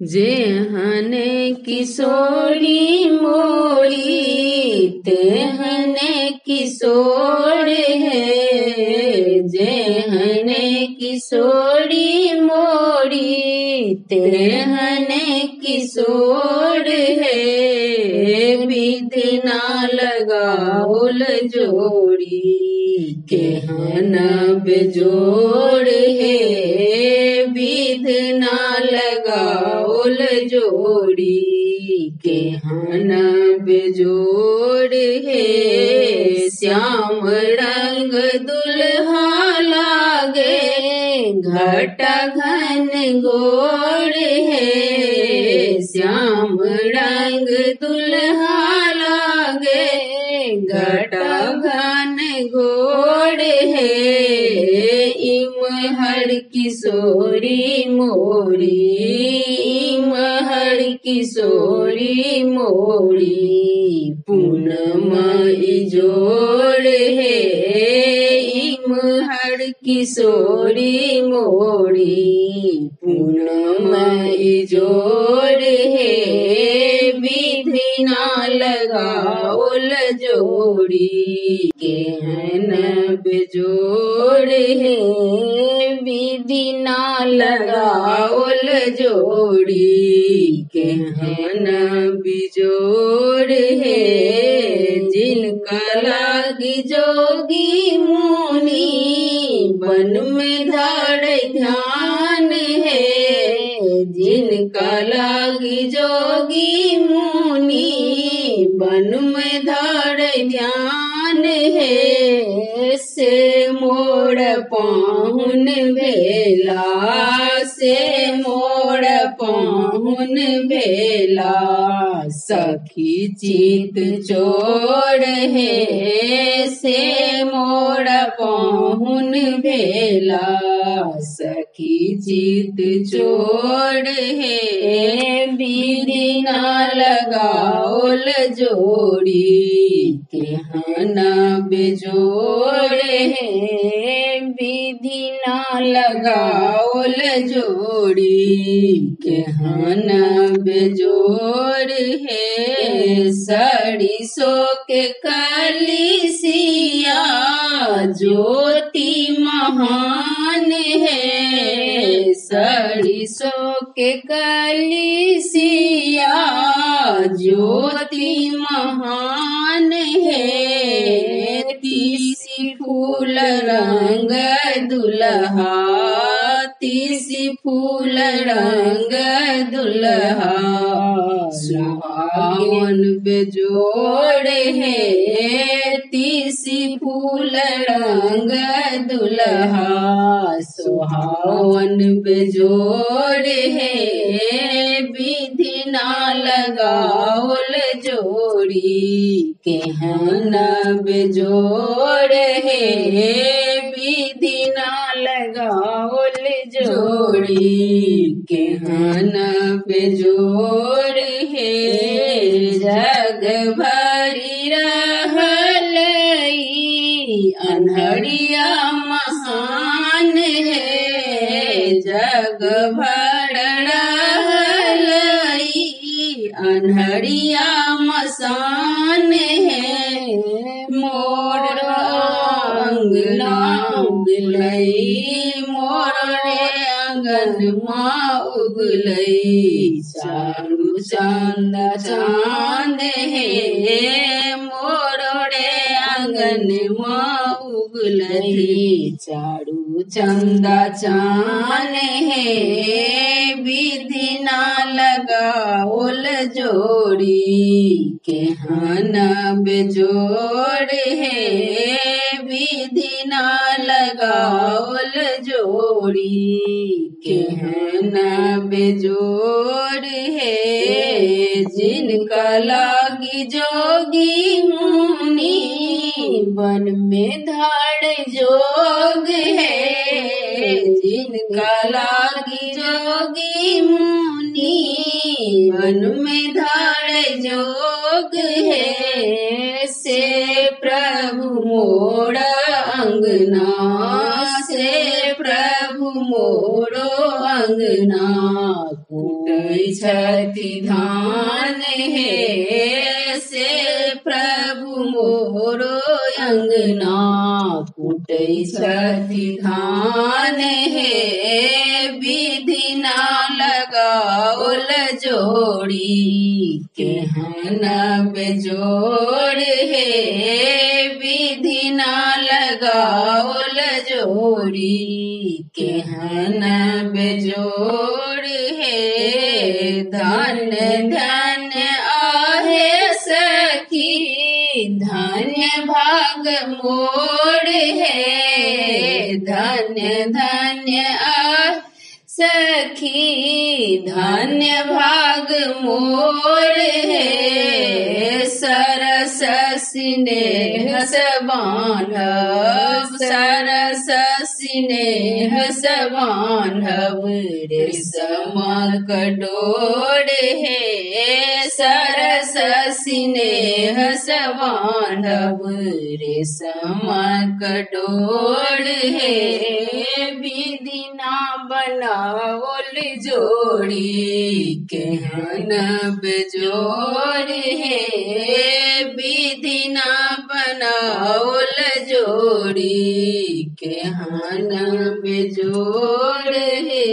जेहने किशोरी मोरी तेहने किशोर है। जेहने किशोरी मोरी तेहने किशोर है। विधि ना लगाओल जोड़ी केहन बेजोड़ है। विधि ना लगाओल जोड़ी केहन बेजोड़ है। श्याम रंग दुल्हा लागे घटा घन घोर है। श्याम रंग दुल्हा लागे घटा घन घोर है। इमहर किशोरी मोरी इमहर किशोरी मोरी पूनम इजोड़ है। इमहर किशोरी मोरी पूनम इजोड़ है। विधि ना लगाओल जोड़ी केहन बेजोड़ है। विधि ना लगाओल जोड़ी केहन बिजोड़ है। जिनका लागी जोगी मुनि वन में धारे ध्यान है। जिनका लागी जोगी मुनि वन में धारे ध्यान है। से मोड़ पाहुन भेला से मोड़ पाहुन भेला सखी चित चोर है। से मोड़ पाहुन भेला सखी चित चोर है। विधि ना लगाओल जोड़ी केहन बेजोड़ है। विधि ना लगाओल जोड़ी केहन बेजोड़ है। सरिसो के कलिसिया ज्योति महान है। सरिसो के कलिसिया ज्योति महान है। तीसी फूल रंग दुल्हा तीसी फूल रंग दुल्हा सुहावन बेजोड़ है। तीसी फूल रंग दुल्हा सुहावन बेजोड़ है। विधि ना लगाओल जोड़ी केहन बेजोड़ है। विधि ना लगाओल जोड़ी केहन बेजोड़ है। जग भरी रहलई अन्हरिया महान है। जग भर रहलई अन्हरिया मसान है। मोर अंगना उगलई मोर आंगन माँ उगलई चारू चांद चांद है। मोर आंगन माँ उगलई चारू चंदा चान है। विधि ना लगाओल जोड़ी केहन बेजोड़ है। विधि ना लगाओल जोड़ी केहन बेजोड़ है। जिनका लागी जोगी मुनि वन में धाड़ जोग है। जिनका लागी जोगी मुनि वन में धाड़ जोग है। से प्रभु मोड़ अंगना से प्रभु मोड़ो अंगना कुटै छथि धान हे से प्रभु मोरो अंगना कुटै छथि धान हे विधि ना लगाओल जोड़ी केहन बेजोड़ हे विधि ना लगाओल जोड़ी केहन बेजोड़ हे धन्य धन्य आहे सखी धन्य भाग मोर हे धन्य धन्य आहे सखी धन्य भाग मोर हे सरस स्नेह सबान्हव सरस स्नेह सबान्हव रेशम कठोर हे सरस स्नेह सबान्हव रेशम कठोर हे विधि ना बनाओल जोड़ी केहन बेजोड़ हे विधि ना बनाओल जोड़ी केहन बेजोड़ हे।